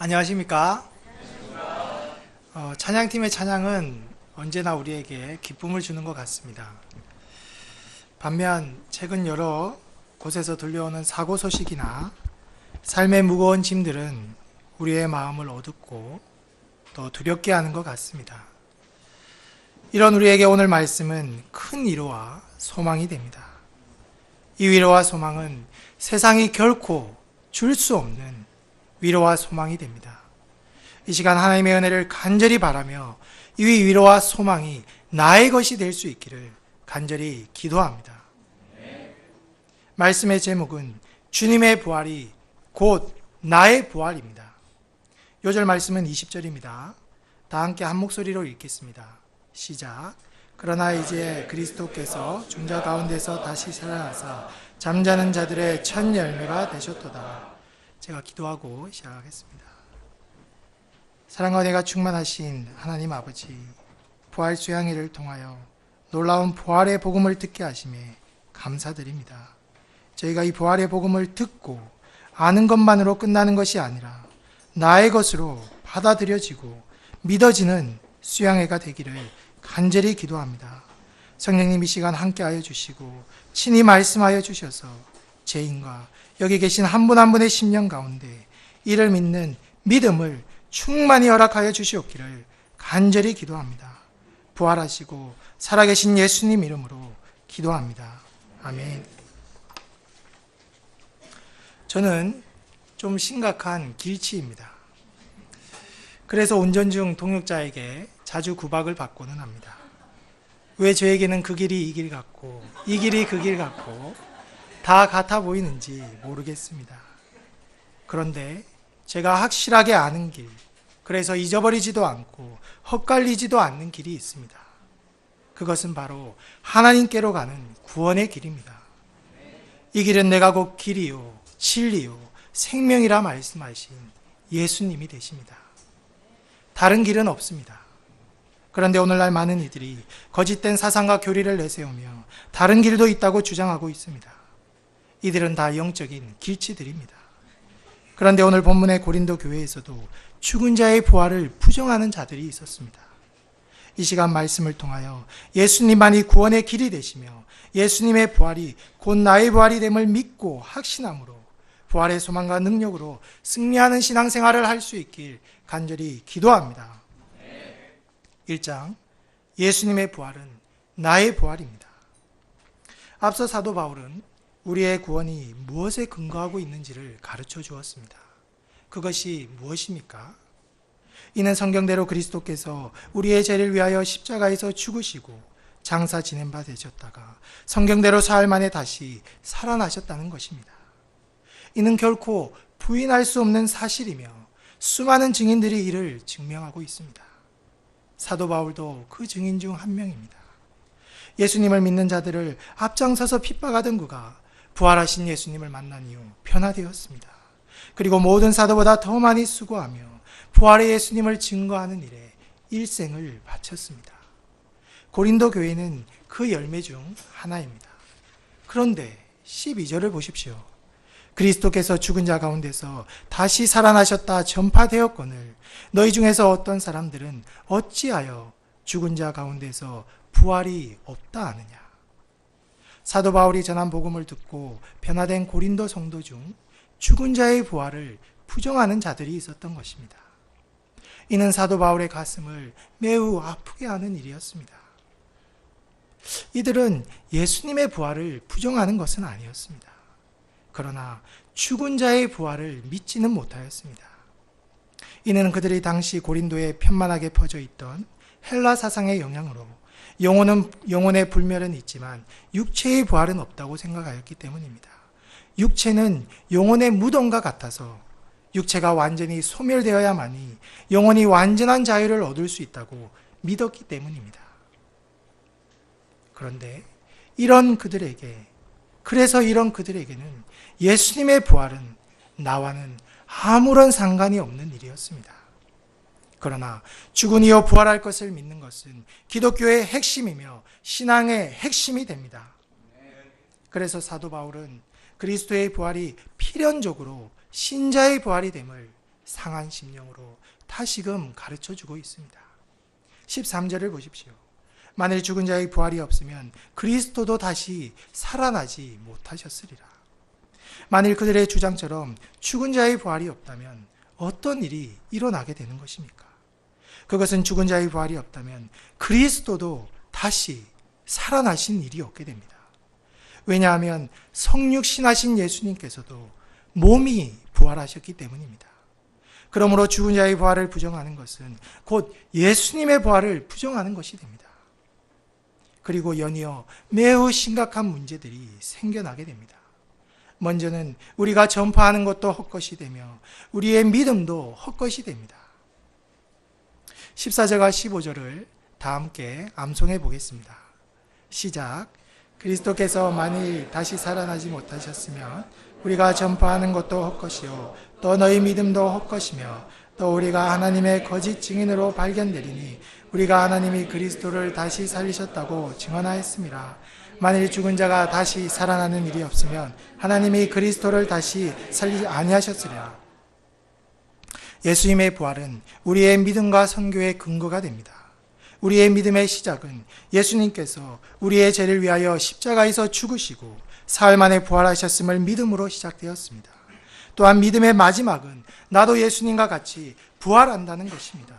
안녕하십니까? 찬양팀의 찬양은 언제나 우리에게 기쁨을 주는 것 같습니다. 반면 최근 여러 곳에서 들려오는 사고 소식이나 삶의 무거운 짐들은 우리의 마음을 어둡고 또 두렵게 하는 것 같습니다. 이런 우리에게 오늘 말씀은 큰 위로와 소망이 됩니다. 이 위로와 소망은 세상이 결코 줄 수 없는 위로와 소망이 됩니다. 이 시간 하나님의 은혜를 간절히 바라며 이 위로와 소망이 나의 것이 될 수 있기를 간절히 기도합니다. 말씀의 제목은 주님의 부활이 곧 나의 부활입니다. 요절 말씀은 20절입니다. 다 함께 한 목소리로 읽겠습니다. 시작. 그러나 이제 그리스도께서 중자 가운데서 다시 살아나사 잠자는 자들의 첫 열매가 되셨도다. 제가 기도하고 시작하겠습니다. 사랑과 은혜가 충만하신 하나님 아버지, 부활 수양회를 통하여 놀라운 부활의 복음을 듣게 하심에 감사드립니다. 저희가 이 부활의 복음을 듣고 아는 것만으로 끝나는 것이 아니라 나의 것으로 받아들여지고 믿어지는 수양회가 되기를 간절히 기도합니다. 성령님 이 시간 함께하여 주시고 친히 말씀하여 주셔서 죄인과 여기 계신 한 분 한 분의 심령 가운데 이를 믿는 믿음을 충만히 허락하여 주시옵기를 간절히 기도합니다. 부활하시고 살아계신 예수님 이름으로 기도합니다. 아멘. 저는 좀 심각한 길치입니다. 그래서 운전 중 동역자에게 자주 구박을 받고는 합니다. 왜 저에게는 그 길이 이 길 같고 이 길이 그 길 같고 다 같아 보이는지 모르겠습니다. 그런데 제가 확실하게 아는 길, 그래서 잊어버리지도 않고 헛갈리지도 않는 길이 있습니다. 그것은 바로 하나님께로 가는 구원의 길입니다. 이 길은 내가 곧 길이요 진리요 생명이라 말씀하신 예수님이 되십니다. 다른 길은 없습니다. 그런데 오늘날 많은 이들이 거짓된 사상과 교리를 내세우며 다른 길도 있다고 주장하고 있습니다. 이들은 다 영적인 길치들입니다. 그런데 오늘 본문의 고린도 교회에서도 죽은 자의 부활을 부정하는 자들이 있었습니다. 이 시간 말씀을 통하여 예수님만이 구원의 길이 되시며 예수님의 부활이 곧 나의 부활이 됨을 믿고 확신함으로 부활의 소망과 능력으로 승리하는 신앙생활을 할 수 있길 간절히 기도합니다. 1장, 예수님의 부활은 나의 부활입니다. 앞서 사도 바울은 우리의 구원이 무엇에 근거하고 있는지를 가르쳐 주었습니다. 그것이 무엇입니까? 이는 성경대로 그리스도께서 우리의 죄를 위하여 십자가에서 죽으시고 장사 지낸 바 되셨다가 성경대로 사흘 만에 다시 살아나셨다는 것입니다. 이는 결코 부인할 수 없는 사실이며 수많은 증인들이 이를 증명하고 있습니다. 사도 바울도 그 증인 중 한 명입니다. 예수님을 믿는 자들을 앞장서서 핍박하던 그가 부활하신 예수님을 만난 이후 변화되었습니다. 그리고 모든 사도보다 더 많이 수고하며 부활의 예수님을 증거하는 일에 일생을 바쳤습니다. 고린도 교회는 그 열매 중 하나입니다. 그런데 12절을 보십시오. 그리스도께서 죽은 자 가운데서 다시 살아나셨다 전파되었거늘 너희 중에서 어떤 사람들은 어찌하여 죽은 자 가운데서 부활이 없다 하느냐. 사도 바울이 전한 복음을 듣고 변화된 고린도 성도 중 죽은 자의 부활을 부정하는 자들이 있었던 것입니다. 이는 사도 바울의 가슴을 매우 아프게 하는 일이었습니다. 이들은 예수님의 부활을 부정하는 것은 아니었습니다. 그러나 죽은 자의 부활을 믿지는 못하였습니다. 이는 그들이 당시 고린도에 편만하게 퍼져 있던 헬라 사상의 영향으로 영혼의 불멸은 있지만 육체의 부활은 없다고 생각하였기 때문입니다. 육체는 영혼의 무덤과 같아서 육체가 완전히 소멸되어야만이 영혼이 완전한 자유를 얻을 수 있다고 믿었기 때문입니다. 그런데 이런 그들에게는 예수님의 부활은 나와는 아무런 상관이 없는 일이었습니다. 그러나 죽은 이후 부활할 것을 믿는 것은 기독교의 핵심이며 신앙의 핵심이 됩니다. 그래서 사도 바울은 그리스도의 부활이 필연적으로 신자의 부활이 됨을 상한 심령으로 다시금 가르쳐주고 있습니다. 13절을 보십시오. 만일 죽은 자의 부활이 없으면 그리스도도 다시 살아나지 못하셨으리라. 만일 그들의 주장처럼 죽은 자의 부활이 없다면 어떤 일이 일어나게 되는 것입니까? 그것은 죽은 자의 부활이 없다면 그리스도도 다시 살아나신 일이 없게 됩니다. 왜냐하면 성육신하신 예수님께서도 몸이 부활하셨기 때문입니다. 그러므로 죽은 자의 부활을 부정하는 것은 곧 예수님의 부활을 부정하는 것이 됩니다. 그리고 연이어 매우 심각한 문제들이 생겨나게 됩니다. 먼저는 우리가 전파하는 것도 헛것이 되며 우리의 믿음도 헛것이 됩니다. 14절과 15절을 다 함께 암송해 보겠습니다. 시작. 그리스도께서 만일 다시 살아나지 못하셨으면 우리가 전파하는 것도 헛것이요 또 너희 믿음도 헛것이며 또 우리가 하나님의 거짓 증인으로 발견되리니 우리가 하나님이 그리스도를 다시 살리셨다고 증언하였습니다. 만일 죽은 자가 다시 살아나는 일이 없으면 하나님이 그리스도를 다시 살리지 아니하셨으리라. 예수님의 부활은 우리의 믿음과 선교의 근거가 됩니다. 우리의 믿음의 시작은 예수님께서 우리의 죄를 위하여 십자가에서 죽으시고 사흘 만에 부활하셨음을 믿음으로 시작되었습니다. 또한 믿음의 마지막은 나도 예수님과 같이 부활한다는 것입니다.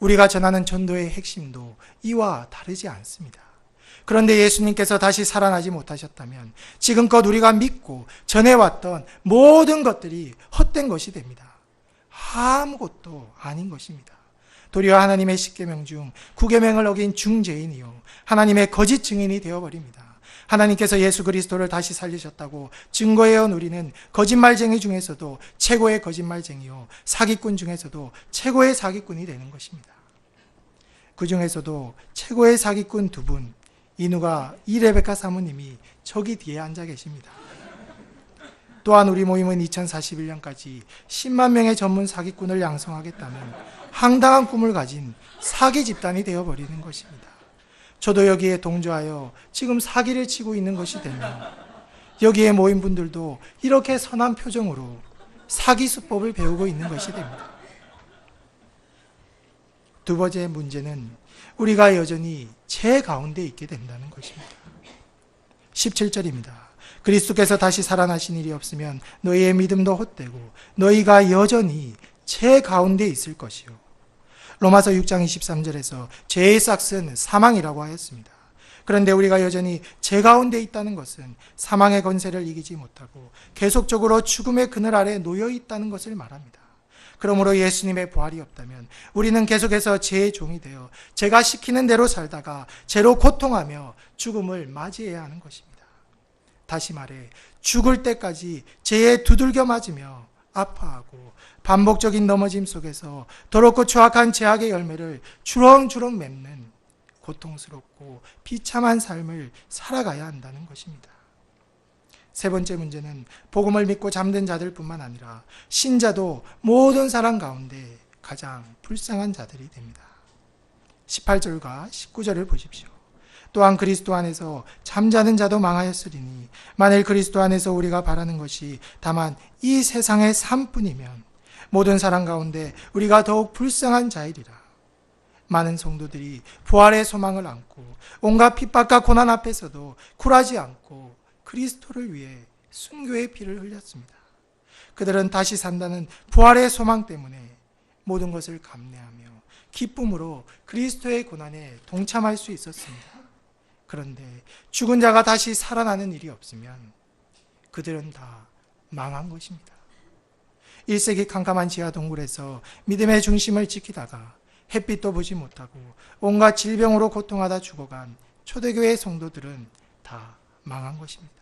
우리가 전하는 전도의 핵심도 이와 다르지 않습니다. 그런데 예수님께서 다시 살아나지 못하셨다면 지금껏 우리가 믿고 전해왔던 모든 것들이 헛된 것이 됩니다. 아무것도 아닌 것입니다. 도리어 하나님의 십계명 중 9계명을 어긴 중죄인이요 하나님의 거짓 증인이 되어버립니다. 하나님께서 예수 그리스도를 다시 살리셨다고 증거해온 우리는 거짓말쟁이 중에서도 최고의 거짓말쟁이요 사기꾼 중에서도 최고의 사기꾼이 되는 것입니다. 그 중에서도 최고의 사기꾼 두 분, 이누가 이레베카 사모님이 저기 뒤에 앉아 계십니다. 또한 우리 모임은 2041년까지 10만 명의 전문 사기꾼을 양성하겠다는 황당한 꿈을 가진 사기 집단이 되어버리는 것입니다. 저도 여기에 동조하여 지금 사기를 치고 있는 것이 되며 여기에 모인 분들도 이렇게 선한 표정으로 사기 수법을 배우고 있는 것이 됩니다. 두 번째 문제는 우리가 여전히 죄 가운데 있게 된다는 것입니다. 17절입니다. 그리스도께서 다시 살아나신 일이 없으면 너희의 믿음도 헛되고 너희가 여전히 죄 가운데 있을 것이요. 로마서 6장 23절에서 죄의 싹은 사망이라고 하였습니다. 그런데 우리가 여전히 죄 가운데 있다는 것은 사망의 권세를 이기지 못하고 계속적으로 죽음의 그늘 아래 놓여 있다는 것을 말합니다. 그러므로 예수님의 부활이 없다면 우리는 계속해서 죄의 종이 되어 죄가 시키는 대로 살다가 죄로 고통하며 죽음을 맞이해야 하는 것입니다. 다시 말해 죽을 때까지 죄에 두들겨 맞으며 아파하고 반복적인 넘어짐 속에서 더럽고 추악한 죄악의 열매를 주렁주렁 맺는 고통스럽고 비참한 삶을 살아가야 한다는 것입니다. 세 번째 문제는 복음을 믿고 잠든 자들뿐만 아니라 신자도 모든 사람 가운데 가장 불쌍한 자들이 됩니다. 18절과 19절을 보십시오. 또한 그리스도 안에서 잠자는 자도 망하였으리니 만일 그리스도 안에서 우리가 바라는 것이 다만 이 세상의 삶뿐이면 모든 사람 가운데 우리가 더욱 불쌍한 자이리라. 많은 성도들이 부활의 소망을 안고 온갖 핍박과 고난 앞에서도 굴하지 않고 그리스도를 위해 순교의 피를 흘렸습니다. 그들은 다시 산다는 부활의 소망 때문에 모든 것을 감내하며 기쁨으로 그리스도의 고난에 동참할 수 있었습니다. 그런데 죽은 자가 다시 살아나는 일이 없으면 그들은 다 망한 것입니다. 1세기 캄캄한 지하 동굴에서 믿음의 중심을 지키다가 햇빛도 보지 못하고 온갖 질병으로 고통하다 죽어간 초대교회 성도들은 다 망한 것입니다.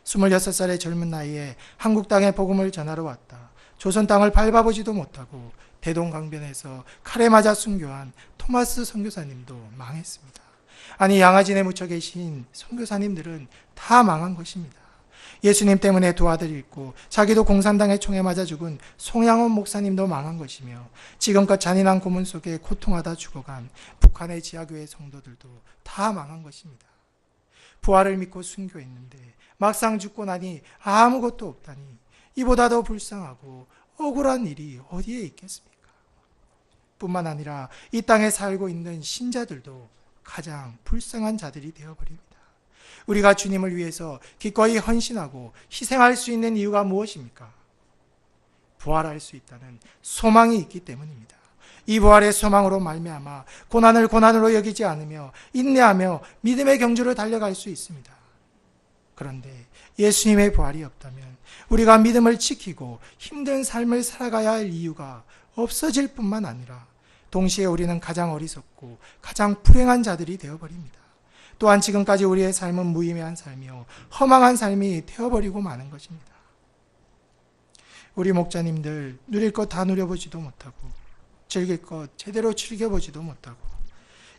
26살의 젊은 나이에 한국 땅에 복음을 전하러 왔다. 조선 땅을 밟아보지도 못하고 대동강변에서 칼에 맞아 순교한 토마스 선교사님도 망했습니다. 아니 양아진에 묻혀 계신 선교사님들은 다 망한 것입니다. 예수님 때문에 두 아들이 있고 자기도 공산당의 총에 맞아 죽은 송양원 목사님도 망한 것이며 지금껏 잔인한 고문 속에 고통하다 죽어간 북한의 지하교회 성도들도 다 망한 것입니다. 부활을 믿고 순교했는데 막상 죽고 나니 아무것도 없다니 이보다 더 불쌍하고 억울한 일이 어디에 있겠습니까? 뿐만 아니라 이 땅에 살고 있는 신자들도 가장 불쌍한 자들이 되어버립니다. 우리가 주님을 위해서 기꺼이 헌신하고 희생할 수 있는 이유가 무엇입니까? 부활할 수 있다는 소망이 있기 때문입니다. 이 부활의 소망으로 말미암아 고난을 고난으로 여기지 않으며 인내하며 믿음의 경주를 달려갈 수 있습니다. 그런데 예수님의 부활이 없다면 우리가 믿음을 지키고 힘든 삶을 살아가야 할 이유가 없어질 뿐만 아니라 동시에 우리는 가장 어리석고 가장 불행한 자들이 되어버립니다. 또한 지금까지 우리의 삶은 무의미한 삶이요 허망한 삶이 되어버리고 마는 것입니다. 우리 목자님들 누릴 것 다 누려보지도 못하고 즐길 것 제대로 즐겨보지도 못하고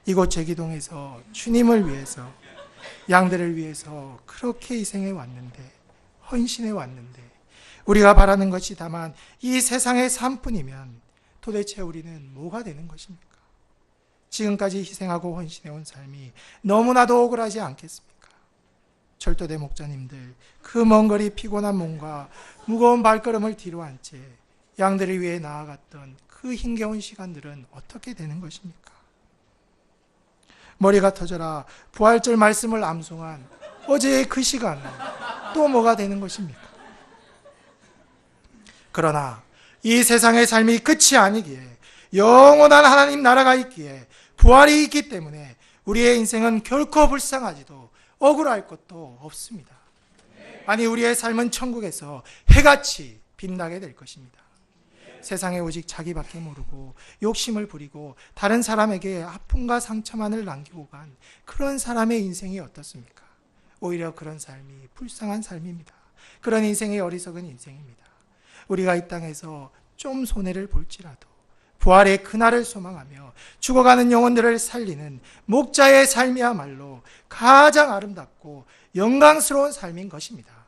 이곳 제기동에서 주님을 위해서 양들을 위해서 그렇게 희생해 왔는데 헌신해 왔는데 우리가 바라는 것이 다만 이 세상의 삶뿐이면 도대체 우리는 뭐가 되는 것입니까? 지금까지 희생하고 헌신해온 삶이 너무나도 억울하지 않겠습니까? 철도대 목자님들 그 먼 거리 피곤한 몸과 무거운 발걸음을 뒤로 한 채 양들을 위해 나아갔던 그 힘겨운 시간들은 어떻게 되는 것입니까? 머리가 터져라 부활절 말씀을 암송한 어제의 그 시간은 또 뭐가 되는 것입니까? 그러나 이 세상의 삶이 끝이 아니기에 영원한 하나님 나라가 있기에 부활이 있기 때문에 우리의 인생은 결코 불쌍하지도 억울할 것도 없습니다. 아니 우리의 삶은 천국에서 해같이 빛나게 될 것입니다. 세상에 오직 자기밖에 모르고 욕심을 부리고 다른 사람에게 아픔과 상처만을 남기고 간 그런 사람의 인생이 어떻습니까? 오히려 그런 삶이 불쌍한 삶입니다. 그런 인생이 어리석은 인생입니다. 우리가 이 땅에서 좀 손해를 볼지라도 부활의 그날을 소망하며 죽어가는 영혼들을 살리는 목자의 삶이야말로 가장 아름답고 영광스러운 삶인 것입니다.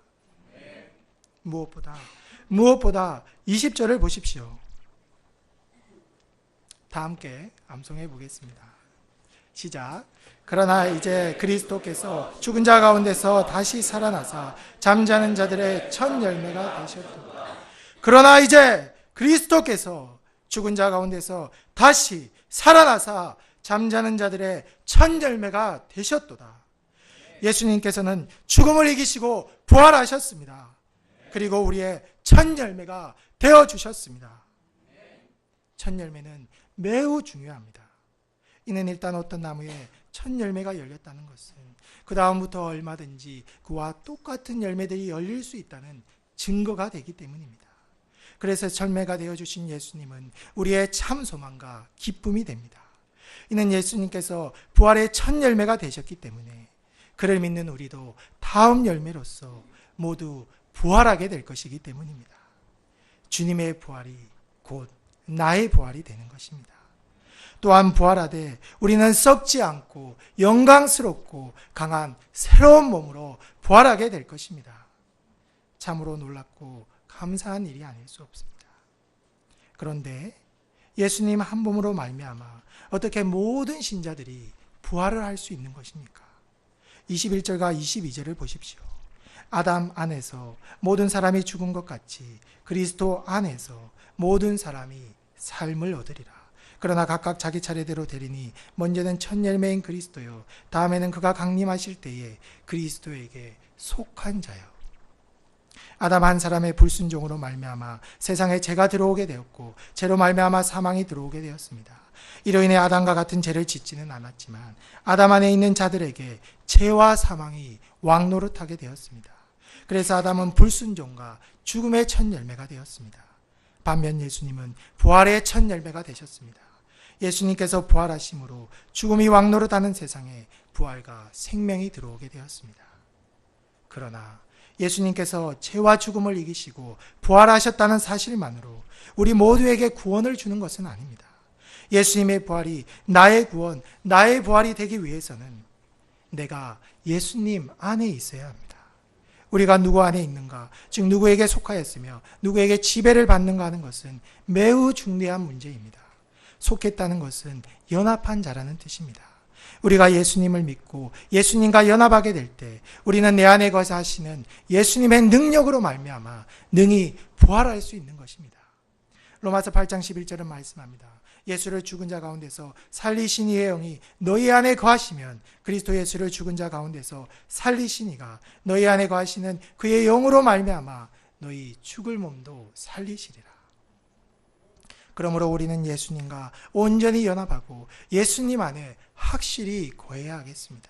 무엇보다 20절을 보십시오. 다 함께 암송해 보겠습니다. 시작. 그러나 이제 그리스도께서 죽은 자 가운데서 다시 살아나사 잠자는 자들의 첫 열매가 되셨도다. 그러나 이제 그리스도께서 죽은 자 가운데서 다시 살아나사 잠자는 자들의 첫 열매가 되셨도다. 예수님께서는 죽음을 이기시고 부활하셨습니다. 그리고 우리의 첫 열매가 되어주셨습니다. 첫 열매는 매우 중요합니다. 이는 일단 어떤 나무에 첫 열매가 열렸다는 것은 그 다음부터 얼마든지 그와 똑같은 열매들이 열릴 수 있다는 증거가 되기 때문입니다. 그래서 열매가 되어주신 예수님은 우리의 참 소망과 기쁨이 됩니다. 이는 예수님께서 부활의 첫 열매가 되셨기 때문에 그를 믿는 우리도 다음 열매로서 모두 부활하게 될 것이기 때문입니다. 주님의 부활이 곧 나의 부활이 되는 것입니다. 또한 부활하되 우리는 썩지 않고 영광스럽고 강한 새로운 몸으로 부활하게 될 것입니다. 참으로 놀랍고 감사한 일이 아닐 수 없습니다. 그런데 예수님 한 몸으로 말미암아 어떻게 모든 신자들이 부활을 할 수 있는 것입니까? 21절과 22절을 보십시오. 아담 안에서 모든 사람이 죽은 것 같이 그리스도 안에서 모든 사람이 삶을 얻으리라. 그러나 각각 자기 차례대로 되리니 먼저는 첫 열매인 그리스도요 다음에는 그가 강림하실 때에 그리스도에게 속한 자요. 아담 한 사람의 불순종으로 말미암아 세상에 죄가 들어오게 되었고 죄로 말미암아 사망이 들어오게 되었습니다. 이로 인해 아담과 같은 죄를 짓지는 않았지만 아담 안에 있는 자들에게 죄와 사망이 왕노릇하게 되었습니다. 그래서 아담은 불순종과 죽음의 첫 열매가 되었습니다. 반면 예수님은 부활의 첫 열매가 되셨습니다. 예수님께서 부활하심으로 죽음이 왕노릇하는 세상에 부활과 생명이 들어오게 되었습니다. 그러나 예수님께서 죄와 죽음을 이기시고 부활하셨다는 사실만으로 우리 모두에게 구원을 주는 것은 아닙니다. 예수님의 부활이 나의 구원, 나의 부활이 되기 위해서는 내가 예수님 안에 있어야 합니다. 우리가 누구 안에 있는가, 즉 누구에게 속하였으며 누구에게 지배를 받는가 하는 것은 매우 중대한 문제입니다. 속했다는 것은 연합한 자라는 뜻입니다. 우리가 예수님을 믿고 예수님과 연합하게 될 때 우리는 내 안에 거하시는 예수님의 능력으로 말미암아 능히 부활할 수 있는 것입니다. 로마서 8장 11절은 말씀합니다. 예수를 죽은 자 가운데서 살리신 이의 영이 너희 안에 거하시면 그리스도 예수를 죽은 자 가운데서 살리신 이가 너희 안에 거하시는 그의 영으로 말미암아 너희 죽을 몸도 살리시리라. 그러므로 우리는 예수님과 온전히 연합하고 예수님 안에 확실히 거해야 하겠습니다.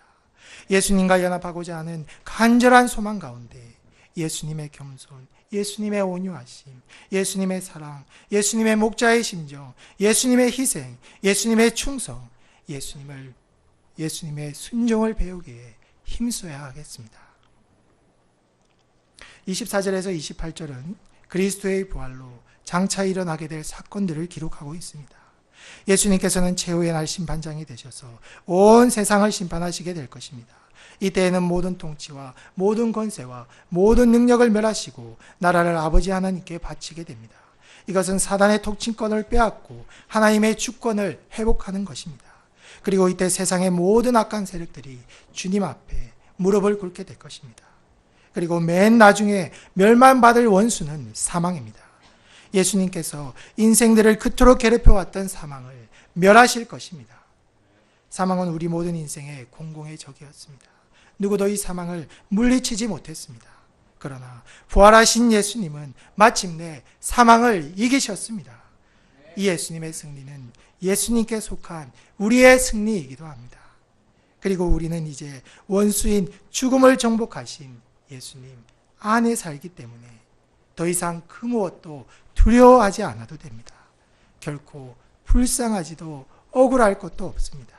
예수님과 연합하고자 하는 간절한 소망 가운데 예수님의 겸손, 예수님의 온유하심, 예수님의 사랑, 예수님의 목자의 심정, 예수님의 희생, 예수님의 충성, 예수님의 순종을 배우기에 힘써야 하겠습니다. 24절에서 28절은 그리스도의 부활로 장차 일어나게 될 사건들을 기록하고 있습니다. 예수님께서는 최후의 날 심판장이 되셔서 온 세상을 심판하시게 될 것입니다. 이때에는 모든 통치와 모든 권세와 모든 능력을 멸하시고 나라를 아버지 하나님께 바치게 됩니다. 이것은 사단의 통치권을 빼앗고 하나님의 주권을 회복하는 것입니다. 그리고 이때 세상의 모든 악한 세력들이 주님 앞에 무릎을 꿇게 될 것입니다. 그리고 맨 나중에 멸망받을 원수는 사망입니다. 예수님께서 인생들을 그토록 괴롭혀왔던 사망을 멸하실 것입니다. 사망은 우리 모든 인생의 공공의 적이었습니다. 누구도 이 사망을 물리치지 못했습니다. 그러나 부활하신 예수님은 마침내 사망을 이기셨습니다. 이 예수님의 승리는 예수님께 속한 우리의 승리이기도 합니다. 그리고 우리는 이제 원수인 죽음을 정복하신 예수님 안에 살기 때문에 더 이상 그 무엇도 두려워하지 않아도 됩니다. 결코 불쌍하지도 억울할 것도 없습니다.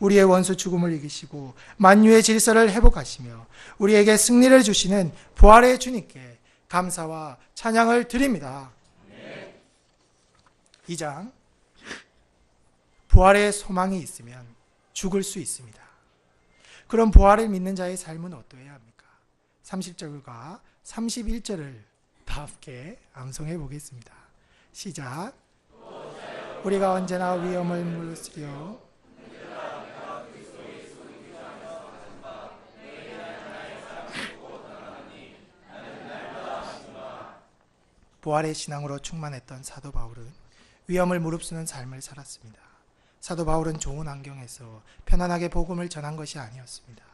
우리의 원수 죽음을 이기시고 만유의 질서를 회복하시며 우리에게 승리를 주시는 부활의 주님께 감사와 찬양을 드립니다. 2장, 부활의 소망이 있으면 죽을 수 있습니다. 그럼 부활을 믿는 자의 삶은 어떠해야 합니까? 30절과 31절을 다 함께 암송해 보겠습니다. 시작. 우리가 언제나 위험을 무릅쓰려 부활의 신앙으로 충만했던 사도 바울은 위험을 무릅쓰는 삶을 살았습니다. 사도 바울은 좋은 환경에서 편안하게 복음을 전한 것이 아니었습니다.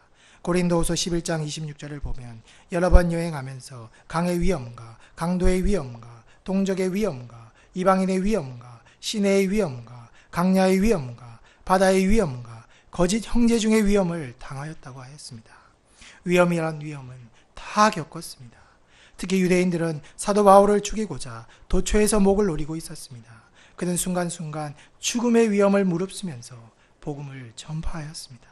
고린도후서 11장 26절을 보면 여러 번 여행하면서 강의 위험과 강도의 위험과 동족의 위험과 이방인의 위험과 시내의 위험과 강야의 위험과 바다의 위험과 거짓 형제 중의 위험을 당하였다고 하였습니다. 위험이란 위험은 다 겪었습니다. 특히 유대인들은 사도 바울을 죽이고자 도초에서 목을 노리고 있었습니다. 그는 순간순간 죽음의 위험을 무릅쓰면서 복음을 전파하였습니다.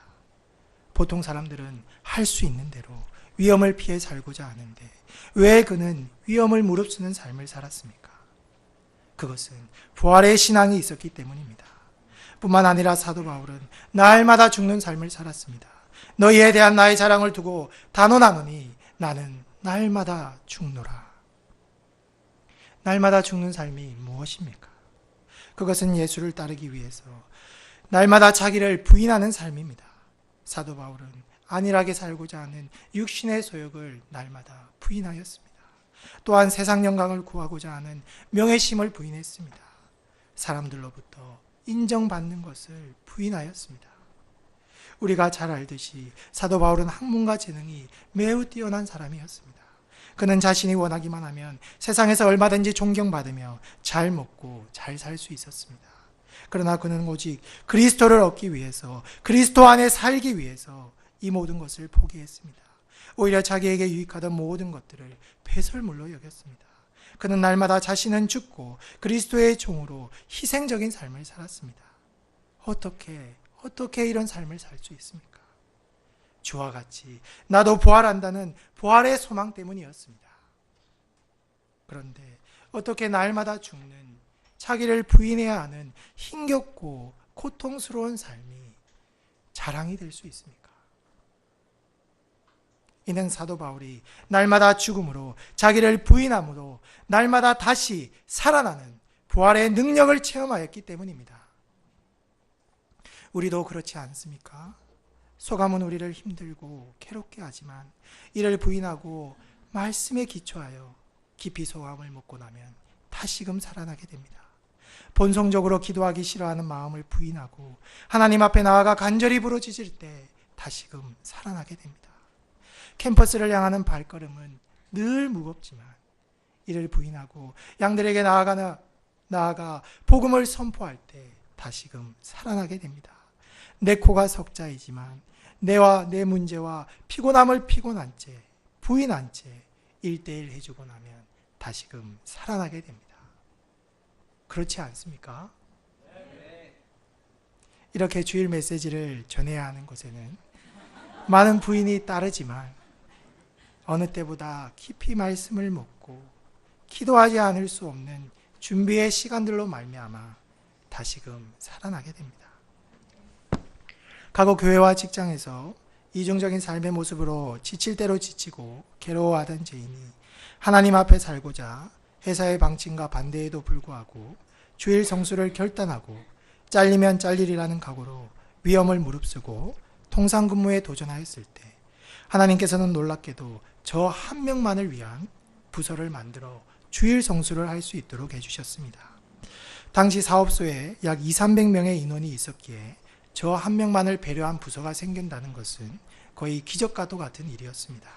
보통 사람들은 할 수 있는 대로 위험을 피해 살고자 하는데 왜 그는 위험을 무릅쓰는 삶을 살았습니까? 그것은 부활의 신앙이 있었기 때문입니다. 뿐만 아니라 사도 바울은 날마다 죽는 삶을 살았습니다. 너희에 대한 나의 자랑을 두고 단언하노니 나는 날마다 죽노라. 날마다 죽는 삶이 무엇입니까? 그것은 예수를 따르기 위해서 날마다 자기를 부인하는 삶입니다. 사도 바울은 안일하게 살고자 하는 육신의 소욕을 날마다 부인하였습니다. 또한 세상 영광을 구하고자 하는 명예심을 부인했습니다. 사람들로부터 인정받는 것을 부인하였습니다. 우리가 잘 알듯이 사도 바울은 학문과 재능이 매우 뛰어난 사람이었습니다. 그는 자신이 원하기만 하면 세상에서 얼마든지 존경받으며 잘 먹고 잘 살 수 있었습니다. 그러나 그는 오직 그리스도를 얻기 위해서, 그리스도 안에 살기 위해서 이 모든 것을 포기했습니다. 오히려 자기에게 유익하던 모든 것들을 배설물로 여겼습니다. 그는 날마다 자신은 죽고 그리스도의 종으로 희생적인 삶을 살았습니다. 어떻게 이런 삶을 살 수 있습니까? 주와 같이 나도 부활한다는 부활의 소망 때문이었습니다. 그런데 어떻게 날마다 죽는 자기를 부인해야 하는 힘겹고 고통스러운 삶이 자랑이 될 수 있습니까? 이는 사도 바울이 날마다 죽음으로 자기를 부인함으로 날마다 다시 살아나는 부활의 능력을 체험하였기 때문입니다. 우리도 그렇지 않습니까? 소감은 우리를 힘들고 괴롭게 하지만 이를 부인하고 말씀에 기초하여 깊이 소감을 먹고 나면 다시금 살아나게 됩니다. 본성적으로 기도하기 싫어하는 마음을 부인하고 하나님 앞에 나아가 간절히 부르짖을 때 다시금 살아나게 됩니다. 캠퍼스를 향하는 발걸음은 늘 무겁지만 이를 부인하고 양들에게 나아가 복음을 선포할 때 다시금 살아나게 됩니다. 내 코가 석자이지만 내와 내 문제와 피곤함을 피곤한 채 부인한 채 1대1 해주고 나면 다시금 살아나게 됩니다. 그렇지 않습니까? 이렇게 주일 메시지를 전해야 하는 곳에는 많은 부인이 따르지만 어느 때보다 깊이 말씀을 묵고 기도하지 않을 수 없는 준비의 시간들로 말미암아 다시금 살아나게 됩니다. 과거 교회와 직장에서 이중적인 삶의 모습으로 지칠 대로 지치고 괴로워하던 죄인이 하나님 앞에 살고자 회사의 방침과 반대에도 불구하고 주일 성수를 결단하고 잘리면 잘리리라는 각오로 위험을 무릅쓰고 통상근무에 도전하였을 때 하나님께서는 놀랍게도 저 한 명만을 위한 부서를 만들어 주일 성수를 할 수 있도록 해주셨습니다. 당시 사업소에 약 200~300명의 인원이 있었기에 저 한 명만을 배려한 부서가 생긴다는 것은 거의 기적과도 같은 일이었습니다.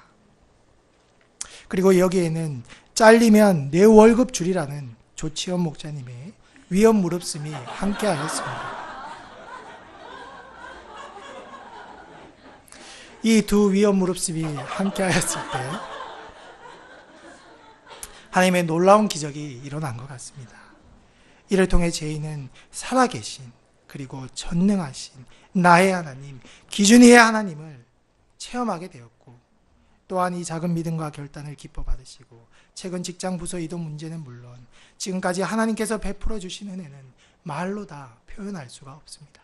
그리고 여기에는 잘리면 내 월급 줄이라는 조치현 목사님의 위험 무릅씀이 함께하였습니다. 이 두 위험 무릅씀이 함께하였을 때 하나님의 놀라운 기적이 일어난 것 같습니다. 이를 통해 죄인은 살아계신 그리고 전능하신 나의 하나님, 기준이의 하나님을 체험하게 되었고 또한 이 작은 믿음과 결단을 기뻐 받으시고 최근 직장 부서 이동 문제는 물론 지금까지 하나님께서 베풀어 주신 은혜는 말로 다 표현할 수가 없습니다.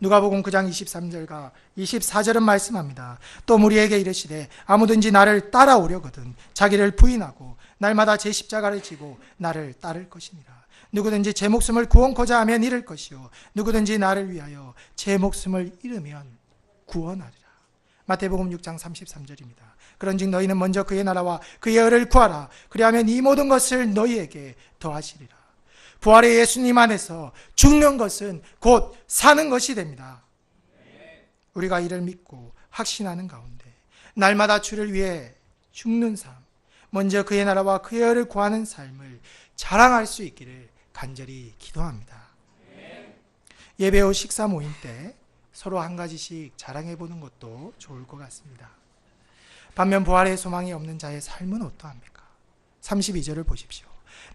누가복음 9장 23절과 24절은 말씀합니다. 또 무리에게 이르시되 아무든지 나를 따라오려거든 자기를 부인하고 날마다 제 십자가를 지고 나를 따를 것이니라. 누구든지 제 목숨을 구원코자 하면 잃을 것이요 누구든지 나를 위하여 제 목숨을 잃으면 구원하리라. 마태복음 6장 33절입니다. 그런즉 너희는 먼저 그의 나라와 그의 의를 구하라. 그리하면 이 모든 것을 너희에게 더하시리라. 부활의 예수님 안에서 죽는 것은 곧 사는 것이 됩니다. 우리가 이를 믿고 확신하는 가운데 날마다 주를 위해 죽는 삶, 먼저 그의 나라와 그의 의를 구하는 삶을 자랑할 수 있기를 간절히 기도합니다. 예배 후 식사 모임 때 서로 한 가지씩 자랑해 보는 것도 좋을 것 같습니다. 반면 부활의 소망이 없는 자의 삶은 어떠합니까? 32절을 보십시오.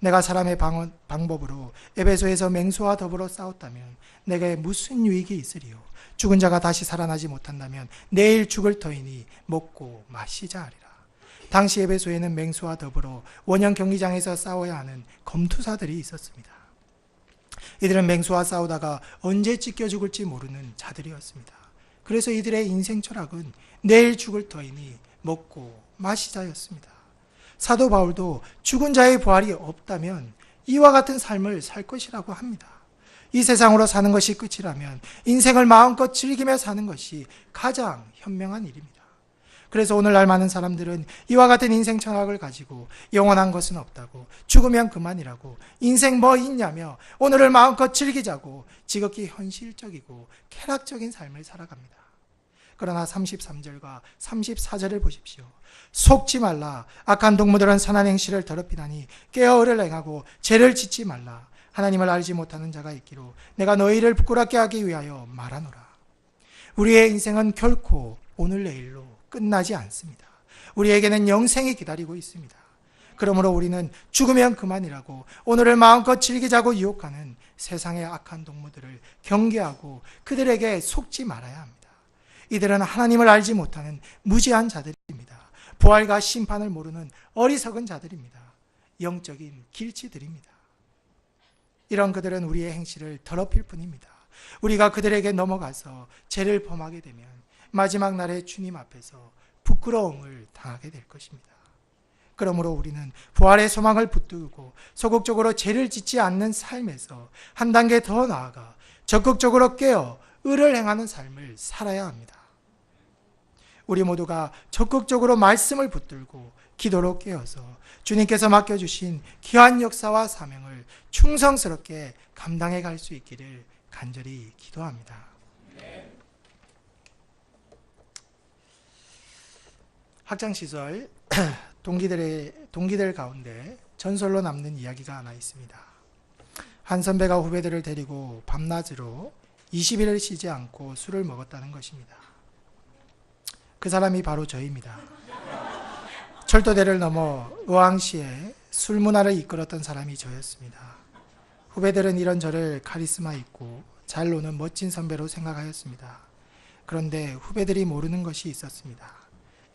내가 사람의 방법으로 에베소에서 맹수와 더불어 싸웠다면 내게 무슨 유익이 있으리요? 죽은 자가 다시 살아나지 못한다면 내일 죽을 터이니 먹고 마시자 하리라. 당시 에베소에는 맹수와 더불어 원형 경기장에서 싸워야 하는 검투사들이 있었습니다. 이들은 맹수와 싸우다가 언제 찢겨 죽을지 모르는 자들이었습니다. 그래서 이들의 인생 철학은 내일 죽을 터이니 먹고 마시자였습니다. 사도 바울도 죽은 자의 부활이 없다면 이와 같은 삶을 살 것이라고 합니다. 이 세상으로 사는 것이 끝이라면 인생을 마음껏 즐기며 사는 것이 가장 현명한 일입니다. 그래서 오늘날 많은 사람들은 이와 같은 인생 철학을 가지고 영원한 것은 없다고, 죽으면 그만이라고, 인생 뭐 있냐며 오늘을 마음껏 즐기자고 지극히 현실적이고 쾌락적인 삶을 살아갑니다. 그러나 33절과 34절을 보십시오. 속지 말라. 악한 동무들은 선한 행실을 더럽히나니 깨어 의를 행하고 죄를 짓지 말라. 하나님을 알지 못하는 자가 있기로 내가 너희를 부끄럽게 하기 위하여 말하노라. 우리의 인생은 결코 오늘 내일로 끝나지 않습니다. 우리에게는 영생이 기다리고 있습니다. 그러므로 우리는 죽으면 그만이라고 오늘을 마음껏 즐기자고 유혹하는 세상의 악한 동무들을 경계하고 그들에게 속지 말아야 합니다. 이들은 하나님을 알지 못하는 무지한 자들입니다. 부활과 심판을 모르는 어리석은 자들입니다. 영적인 길치들입니다. 이런 그들은 우리의 행실을 더럽힐 뿐입니다. 우리가 그들에게 넘어가서 죄를 범하게 되면 마지막 날에 주님 앞에서 부끄러움을 당하게 될 것입니다. 그러므로 우리는 부활의 소망을 붙들고 소극적으로 죄를 짓지 않는 삶에서 한 단계 더 나아가 적극적으로 깨어 의를 행하는 삶을 살아야 합니다. 우리 모두가 적극적으로 말씀을 붙들고 기도로 깨어서 주님께서 맡겨주신 귀한 역사와 사명을 충성스럽게 감당해 갈 수 있기를 간절히 기도합니다. 학창시절 동기들 가운데 전설로 남는 이야기가 하나 있습니다. 한 선배가 후배들을 데리고 밤낮으로 20일을 쉬지 않고 술을 먹었다는 것입니다. 그 사람이 바로 저입니다. 철도대를 넘어 의왕시에 술 문화를 이끌었던 사람이 저였습니다. 후배들은 이런 저를 카리스마 있고 잘 노는 멋진 선배로 생각하였습니다. 그런데 후배들이 모르는 것이 있었습니다.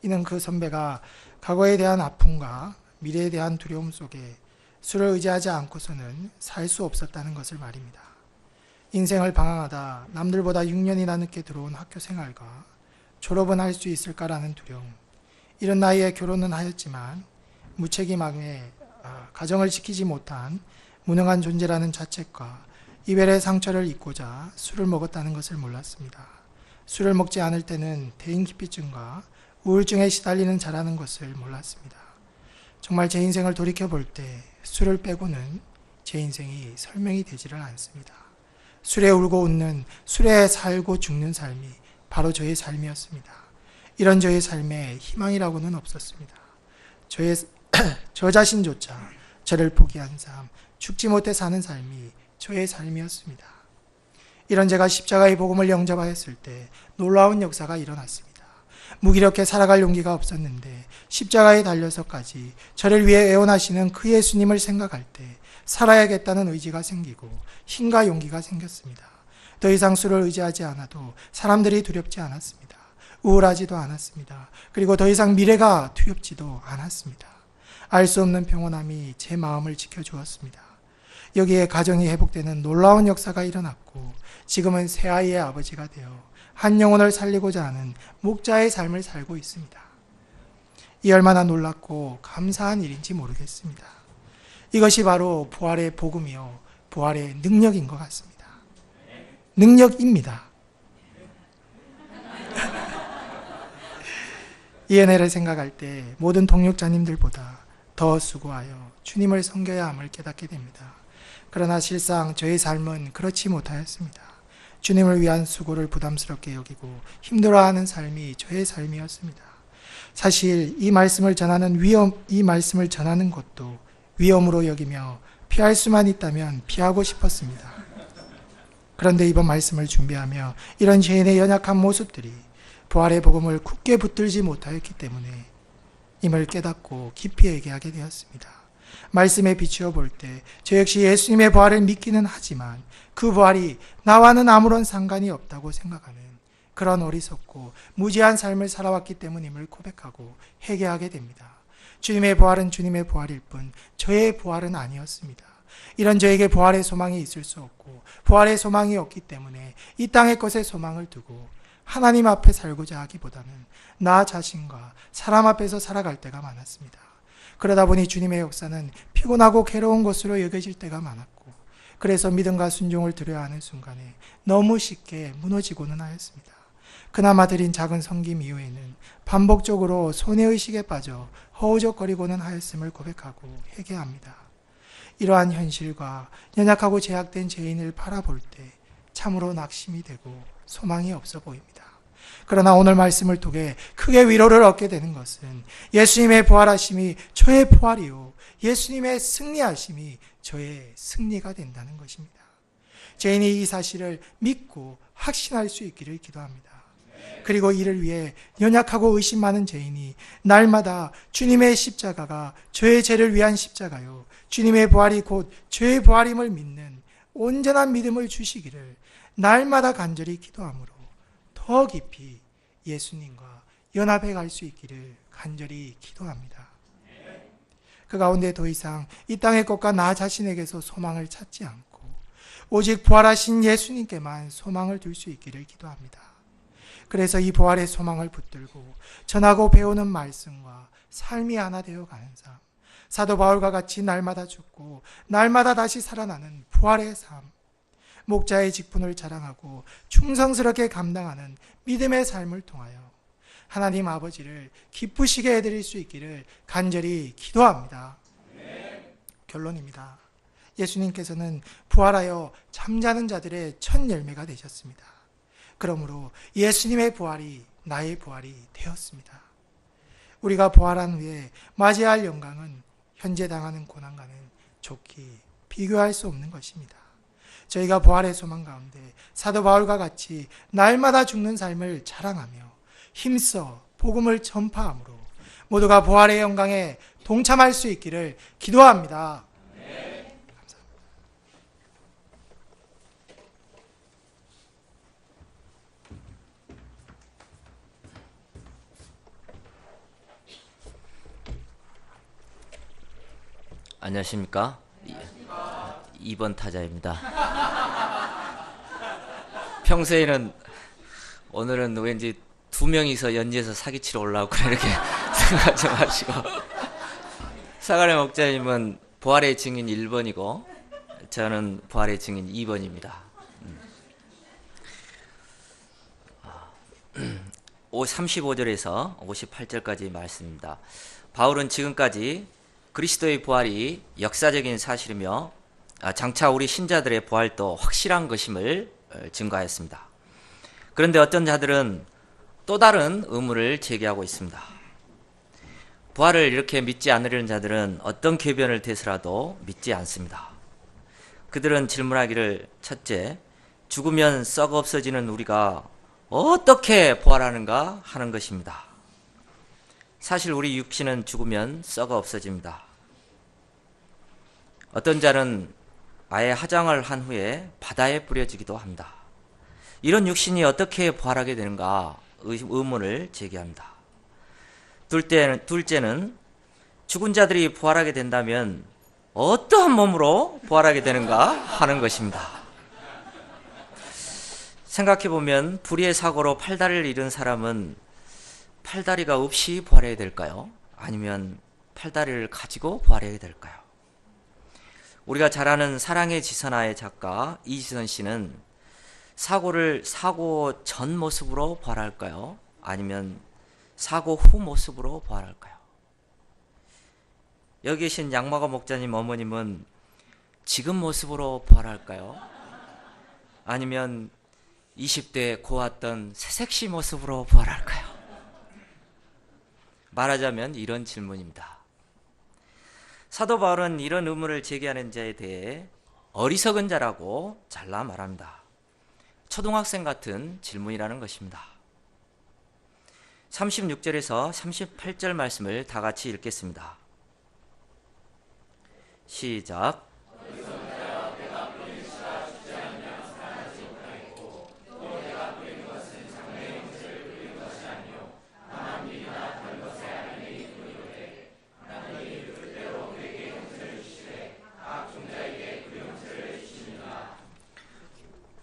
이는 그 선배가 과거에 대한 아픔과 미래에 대한 두려움 속에 술을 의지하지 않고서는 살 수 없었다는 것을 말입니다. 인생을 방황하다 남들보다 6년이나 늦게 들어온 학교 생활과 졸업은 할 수 있을까라는 두려움, 이런 나이에 결혼은 하였지만 무책임하게 가정을 지키지 못한 무능한 존재라는 자책과 이별의 상처를 잊고자 술을 먹었다는 것을 몰랐습니다. 술을 먹지 않을 때는 대인기피증과 우울증에 시달리는 자라는 것을 몰랐습니다. 정말 제 인생을 돌이켜볼 때 술을 빼고는 제 인생이 설명이 되지를 않습니다. 술에 울고 웃는, 술에 살고 죽는 삶이 바로 저의 삶이었습니다. 이런 저의 삶에 희망이라고는 없었습니다. 저 자신조차 저를 포기한 삶, 죽지 못해 사는 삶이 저의 삶이었습니다. 이런 제가 십자가의 복음을 영접하였을 때 놀라운 역사가 일어났습니다. 무기력해 살아갈 용기가 없었는데 십자가에 달려서까지 저를 위해 애원하시는 그 예수님을 생각할 때 살아야겠다는 의지가 생기고 힘과 용기가 생겼습니다. 더 이상 술을 의지하지 않아도 사람들이 두렵지 않았습니다. 우울하지도 않았습니다. 그리고 더 이상 미래가 두렵지도 않았습니다. 알 수 없는 평온함이 제 마음을 지켜주었습니다. 여기에 가정이 회복되는 놀라운 역사가 일어났고 지금은 새 아이의 아버지가 되어 한 영혼을 살리고자 하는 목자의 삶을 살고 있습니다. 이 얼마나 놀랍고 감사한 일인지 모르겠습니다. 이것이 바로 부활의 복음이요, 부활의 능력인 것 같습니다. 능력입니다. 이 은혜를 생각할 때 모든 동역자님들보다 더 수고하여 주님을 섬겨야 함을 깨닫게 됩니다. 그러나 실상 저의 삶은 그렇지 못하였습니다. 주님을 위한 수고를 부담스럽게 여기고 힘들어하는 삶이 저의 삶이었습니다. 사실 이 말씀을 전하는 것도 위험으로 여기며 피할 수만 있다면 피하고 싶었습니다. 그런데 이번 말씀을 준비하며 이런 죄인의 연약한 모습들이 부활의 복음을 굳게 붙들지 못하였기 때문에 임을 깨닫고 깊이 얘기하게 되었습니다. 말씀에 비추어 볼 때 저 역시 예수님의 부활을 믿기는 하지만 그 부활이 나와는 아무런 상관이 없다고 생각하는 그런 어리석고 무지한 삶을 살아왔기 때문임을 고백하고 회개하게 됩니다. 주님의 부활은 주님의 부활일 뿐 저의 부활은 아니었습니다. 이런 저에게 부활의 소망이 있을 수 없고 부활의 소망이 없기 때문에 이 땅의 것에 소망을 두고 하나님 앞에 살고자 하기보다는 나 자신과 사람 앞에서 살아갈 때가 많았습니다. 그러다 보니 주님의 역사는 피곤하고 괴로운 것으로 여겨질 때가 많았고 그래서 믿음과 순종을 드려야 하는 순간에 너무 쉽게 무너지고는 하였습니다. 그나마 드린 작은 섬김 이후에는 반복적으로 손해의식에 빠져 허우적거리고는 하였음을 고백하고 회개합니다. 이러한 현실과 연약하고 제약된 죄인을 바라볼 때 참으로 낙심이 되고 소망이 없어 보입니다. 그러나 오늘 말씀을 통해 크게 위로를 얻게 되는 것은 예수님의 부활하심이 저의 부활이요 예수님의 승리하심이 저의 승리가 된다는 것입니다. 죄인이 이 사실을 믿고 확신할 수 있기를 기도합니다. 그리고 이를 위해 연약하고 의심 많은 죄인이 날마다 주님의 십자가가 저의 죄를 위한 십자가요 주님의 부활이 곧 죄의 부활임을 믿는 온전한 믿음을 주시기를 날마다 간절히 기도함으로 더 깊이 예수님과 연합해 갈 수 있기를 간절히 기도합니다. 그 가운데 더 이상 이 땅의 것과 나 자신에게서 소망을 찾지 않고 오직 부활하신 예수님께만 소망을 둘 수 있기를 기도합니다. 그래서 이 부활의 소망을 붙들고 전하고 배우는 말씀과 삶이 하나 되어가는 삶, 사도 바울과 같이 날마다 죽고 날마다 다시 살아나는 부활의 삶, 목자의 직분을 자랑하고 충성스럽게 감당하는 믿음의 삶을 통하여 하나님 아버지를 기쁘시게 해드릴 수 있기를 간절히 기도합니다. 결론입니다. 예수님께서는 부활하여 잠자는 자들의 첫 열매가 되셨습니다. 그러므로 예수님의 부활이 나의 부활이 되었습니다. 우리가 부활한 후에 맞이할 영광은 현재 당하는 고난과는 좋게 비교할 수 없는 것입니다. 저희가 부활의 소망 가운데 사도 바울과 같이 날마다 죽는 삶을 자랑하며 힘써 복음을 전파함으로 모두가 부활의 영광에 동참할 수 있기를 기도합니다. 감사합니다. 안녕하십니까? 2번 타자입니다. 평소에는 오늘은 왠지 두 명이서 연지에서 사기치러 올라오고 이렇게 생각하지 마시고, 사가랴 목자님은 부활의 증인 1번이고 저는 부활의 증인 2번입니다. 35절에서 58절까지 말씀입니다. 바울은 지금까지 그리스도의 부활이 역사적인 사실이며 장차 우리 신자들의 부활도 확실한 것임을 증거하였습니다. 그런데 어떤 자들은 또 다른 의문을 제기하고 있습니다. 부활을 이렇게 믿지 않으려는 자들은 어떤 궤변을 대서라도 믿지 않습니다. 그들은 질문하기를, 첫째, 죽으면 썩어 없어지는 우리가 어떻게 부활하는가 하는 것입니다. 사실 우리 육신은 죽으면 썩어 없어집니다. 어떤 자는 아예 화장을 한 후에 바다에 뿌려지기도 합니다. 이런 육신이 어떻게 부활하게 되는가 의문을 제기합니다. 둘째는 죽은 자들이 부활하게 된다면 어떠한 몸으로 부활하게 되는가 하는 것입니다. 생각해보면 불의의 사고로 팔다리를 잃은 사람은 팔다리가 없이 부활해야 될까요? 아니면 팔다리를 가지고 부활해야 될까요? 우리가 잘 아는 사랑의 지선아의 작가 이지선 씨는 사고 전 모습으로 부활할까요? 아니면 사고 후 모습으로 부활할까요? 여기 계신 양마가 목자님 어머님은 지금 모습으로 부활할까요? 아니면 20대에 고왔던 새색시 모습으로 부활할까요? 말하자면 이런 질문입니다. 사도 바울은 이런 의문을 제기하는 자에 대해 어리석은 자라고 잘라 말합니다. 초등학생 같은 질문이라는 것입니다. 36절에서 38절 말씀을 다 같이 읽겠습니다. 시작.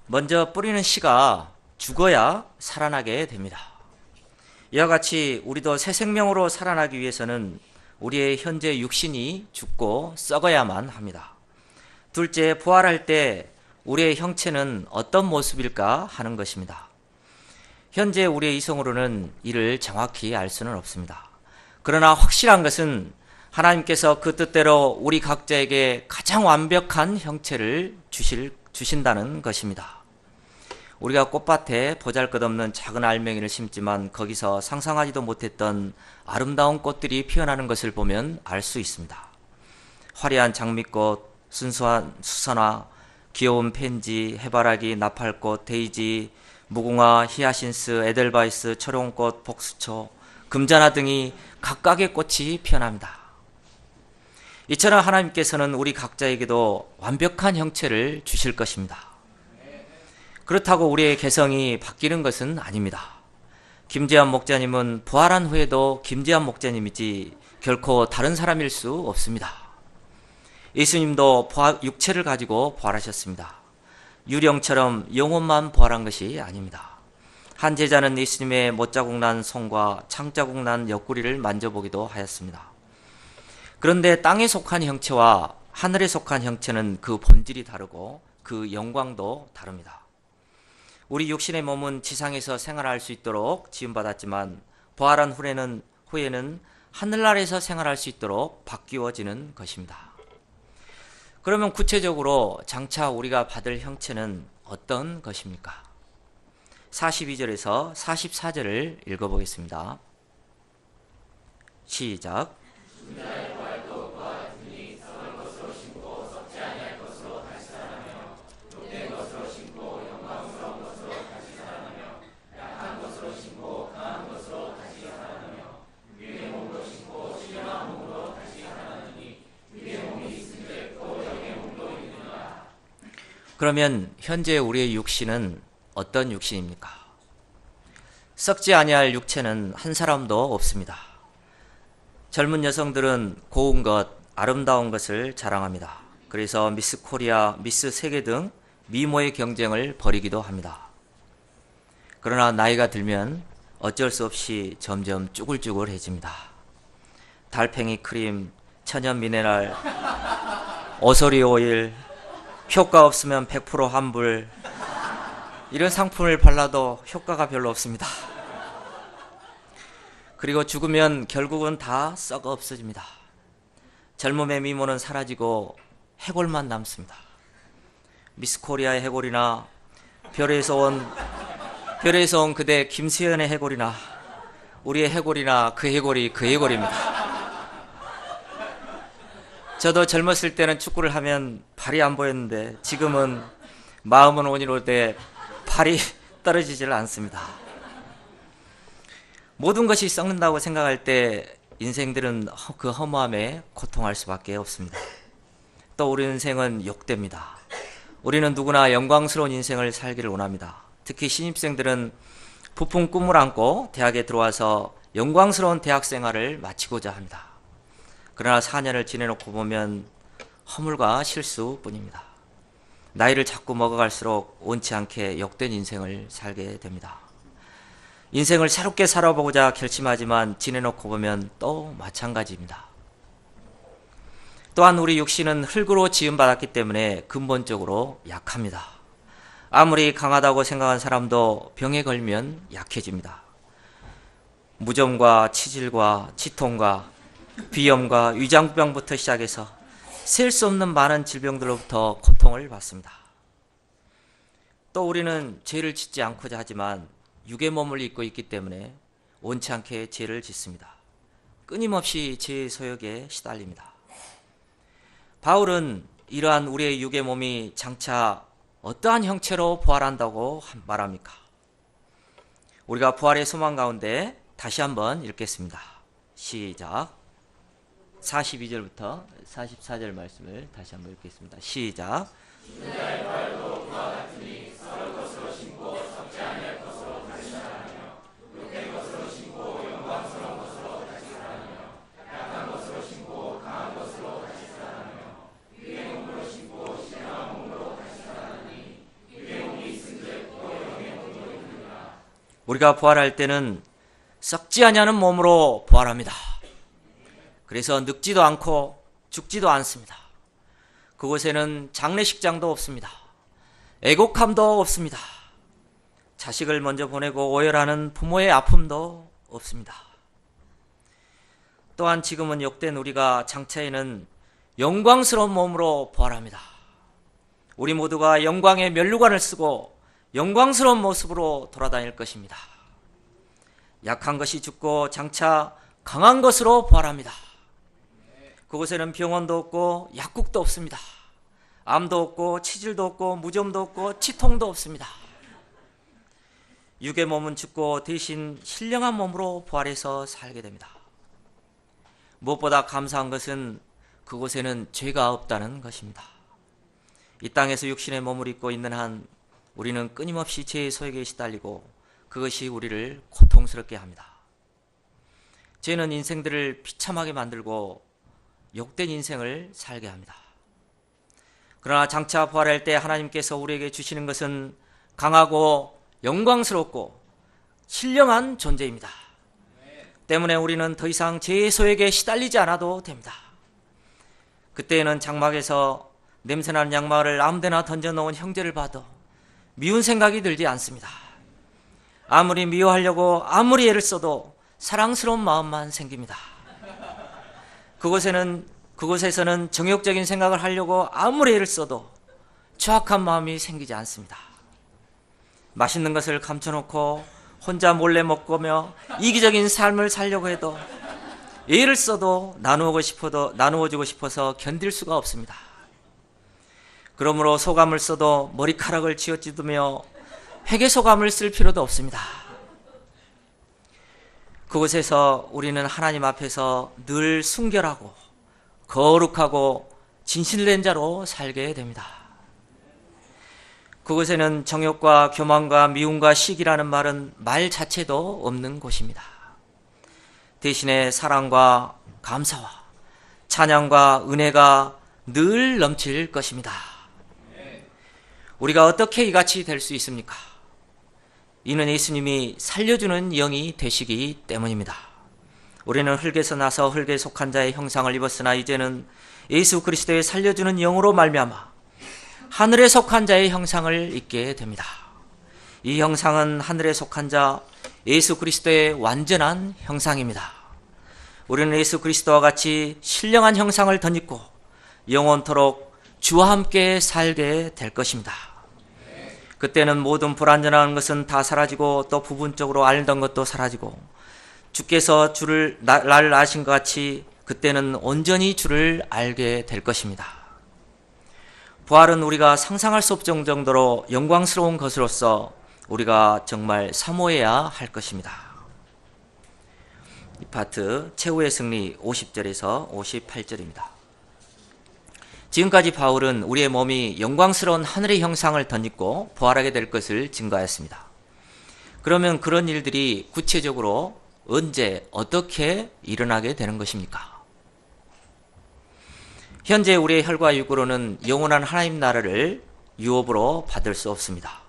먼저 뿌리는 씨가 죽어야 살아나게 됩니다. 이와 같이 우리도 새 생명으로 살아나기 위해서는 우리의 현재 육신이 죽고 썩어야만 합니다. 둘째, 부활할 때 우리의 형체는 어떤 모습일까 하는 것입니다. 현재 우리의 이성으로는 이를 정확히 알 수는 없습니다. 그러나 확실한 것은 하나님께서 그 뜻대로 우리 각자에게 가장 완벽한 형체를 주신다는 것입니다. 우리가 꽃밭에 보잘것없는 작은 알맹이를 심지만 거기서 상상하지도 못했던 아름다운 꽃들이 피어나는 것을 보면 알 수 있습니다. 화려한 장미꽃, 순수한 수선화, 귀여운 펜지, 해바라기, 나팔꽃, 데이지, 무궁화, 히아신스, 에델바이스, 초롱꽃, 복수초, 금자나 등이 각각의 꽃이 피어납니다. 이처럼 하나님께서는 우리 각자에게도 완벽한 형체를 주실 것입니다. 그렇다고 우리의 개성이 바뀌는 것은 아닙니다. 김재환 목자님은 부활한 후에도 김재환 목자님이지 결코 다른 사람일 수 없습니다. 예수님도 육체를 가지고 부활하셨습니다. 유령처럼 영혼만 부활한 것이 아닙니다. 한 제자는 예수님의 못자국 난 손과 창자국 난 옆구리를 만져보기도 하였습니다. 그런데 땅에 속한 형체와 하늘에 속한 형체는 그 본질이 다르고 그 영광도 다릅니다. 우리 육신의 몸은 지상에서 생활할 수 있도록 지음받았지만 부활한 후에는 하늘나라에서 생활할 수 있도록 바뀌어지는 것입니다. 그러면 구체적으로 장차 우리가 받을 형체는 어떤 것입니까? 42절에서 44절을 읽어보겠습니다. 시작. 그러면 현재 우리의 육신은 어떤 육신입니까? 썩지 아니할 육체는 한 사람도 없습니다. 젊은 여성들은 고운 것, 아름다운 것을 자랑합니다. 그래서 미스 코리아, 미스 세계 등 미모의 경쟁을 벌이기도 합니다. 그러나 나이가 들면 어쩔 수 없이 점점 쭈글쭈글해집니다. 달팽이 크림, 천연 미네랄, 오소리 오일, 효과 없으면 100% 환불, 이런 상품을 발라도 효과가 별로 없습니다. 그리고 죽으면 결국은 다 썩어 없어집니다. 젊음의 미모는 사라지고 해골만 남습니다. 미스 코리아의 해골이나 별에서 온 그대 김수현의 해골이나 우리의 해골이나 그 해골이 그 해골입니다. 저도 젊었을 때는 축구를 하면 발이 안 보였는데 지금은 마음은 온이로 돼 발이 떨어지질 않습니다. 모든 것이 썩는다고 생각할 때 인생들은 그 허무함에 고통할 수밖에 없습니다. 또 우리 인생은 욕됩니다. 우리는 누구나 영광스러운 인생을 살기를 원합니다. 특히 신입생들은 부푼 꿈을 안고 대학에 들어와서 영광스러운 대학 생활을 마치고자 합니다. 그러나 4년을 지내놓고 보면 허물과 실수뿐입니다. 나이를 자꾸 먹어갈수록 원치 않게 욕된 인생을 살게 됩니다. 인생을 새롭게 살아보고자 결심하지만 지내놓고 보면 또 마찬가지입니다. 또한 우리 육신은 흙으로 지음받았기 때문에 근본적으로 약합니다. 아무리 강하다고 생각한 사람도 병에 걸면 약해집니다. 무좀과 치질과 치통과 비염과 위장병부터 시작해서 셀 수 없는 많은 질병들로부터 고통을 받습니다. 또 우리는 죄를 짓지 않고자 하지만 육의 몸을 입고 있기 때문에 원치 않게 죄를 짓습니다. 끊임없이 죄의 소욕에 시달립니다. 바울은 이러한 우리의 육의 몸이 장차 어떠한 형체로 부활한다고 말합니까? 우리가 부활의 소망 가운데 다시 한번 읽겠습니다. 시작. 42절부터 44절 말씀을 다시 한번 읽겠습니다. 시작. 우리가 부활할 때는 썩지 아니하는 몸으로 부활합니다. 그래서 늙지도 않고 죽지도 않습니다. 그곳에는 장례식장도 없습니다. 애곡함도 없습니다. 자식을 먼저 보내고 오열하는 부모의 아픔도 없습니다. 또한 지금은 욕된 우리가 장차에는 영광스러운 몸으로 부활합니다. 우리 모두가 영광의 면류관을 쓰고 영광스러운 모습으로 돌아다닐 것입니다. 약한 것이 죽고 장차 강한 것으로 부활합니다. 그곳에는 병원도 없고 약국도 없습니다. 암도 없고 치질도 없고 무좀도 없고 치통도 없습니다. 육의 몸은 죽고 대신 신령한 몸으로 부활해서 살게 됩니다. 무엇보다 감사한 것은 그곳에는 죄가 없다는 것입니다. 이 땅에서 육신의 몸을 입고 있는 한 우리는 끊임없이 죄의 소욕에 시달리고 그것이 우리를 고통스럽게 합니다. 죄는 인생들을 비참하게 만들고 욕된 인생을 살게 합니다. 그러나 장차 부활할 때 하나님께서 우리에게 주시는 것은 강하고 영광스럽고 신령한 존재입니다. 때문에 우리는 더 이상 죄의 소욕에 시달리지 않아도 됩니다. 그때에는 장막에서 냄새나는 양말을 아무데나 던져놓은 형제를 봐도 미운 생각이 들지 않습니다. 아무리 미워하려고 아무리 애를 써도 사랑스러운 마음만 생깁니다. 그곳에서는 정욕적인 생각을 하려고 아무리 애를 써도 추악한 마음이 생기지 않습니다. 맛있는 것을 감춰놓고 혼자 몰래 먹으며 이기적인 삶을 살려고 해도 애를 써도 나누어주고 싶어서 견딜 수가 없습니다. 그러므로 소감을 써도 머리카락을 쥐어뜯으며 회개소감을 쓸 필요도 없습니다. 그곳에서 우리는 하나님 앞에서 늘 순결하고 거룩하고 진실된 자로 살게 됩니다. 그곳에는 정욕과 교만과 미움과 시기라는 말은 말 자체도 없는 곳입니다. 대신에 사랑과 감사와 찬양과 은혜가 늘 넘칠 것입니다. 우리가 어떻게 이같이 될 수 있습니까? 이는 예수님이 살려주는 영이 되시기 때문입니다. 우리는 흙에서 나서 흙에 속한 자의 형상을 입었으나 이제는 예수 그리스도의 살려주는 영으로 말미암아 하늘에 속한 자의 형상을 입게 됩니다. 이 형상은 하늘에 속한 자 예수 그리스도의 완전한 형상입니다. 우리는 예수 그리스도와 같이 신령한 형상을 덧입고 영원토록 주와 함께 살게 될 것입니다. 그때는 모든 불완전한 것은 다 사라지고 또 부분적으로 알던 것도 사라지고 주께서 나를 아신 것 같이 그때는 온전히 주를 알게 될 것입니다. 부활은 우리가 상상할 수 없을 정도로 영광스러운 것으로서 우리가 정말 사모해야 할 것입니다. 이 파트 최후의 승리 50절에서 58절입니다. 지금까지 바울은 우리의 몸이 영광스러운 하늘의 형상을 덧입고 부활하게 될 것을 증거하였습니다. 그러면 그런 일들이 구체적으로 언제 어떻게 일어나게 되는 것입니까? 현재 우리의 혈과 육으로는 영원한 하나님 나라를 유업으로 받을 수 없습니다.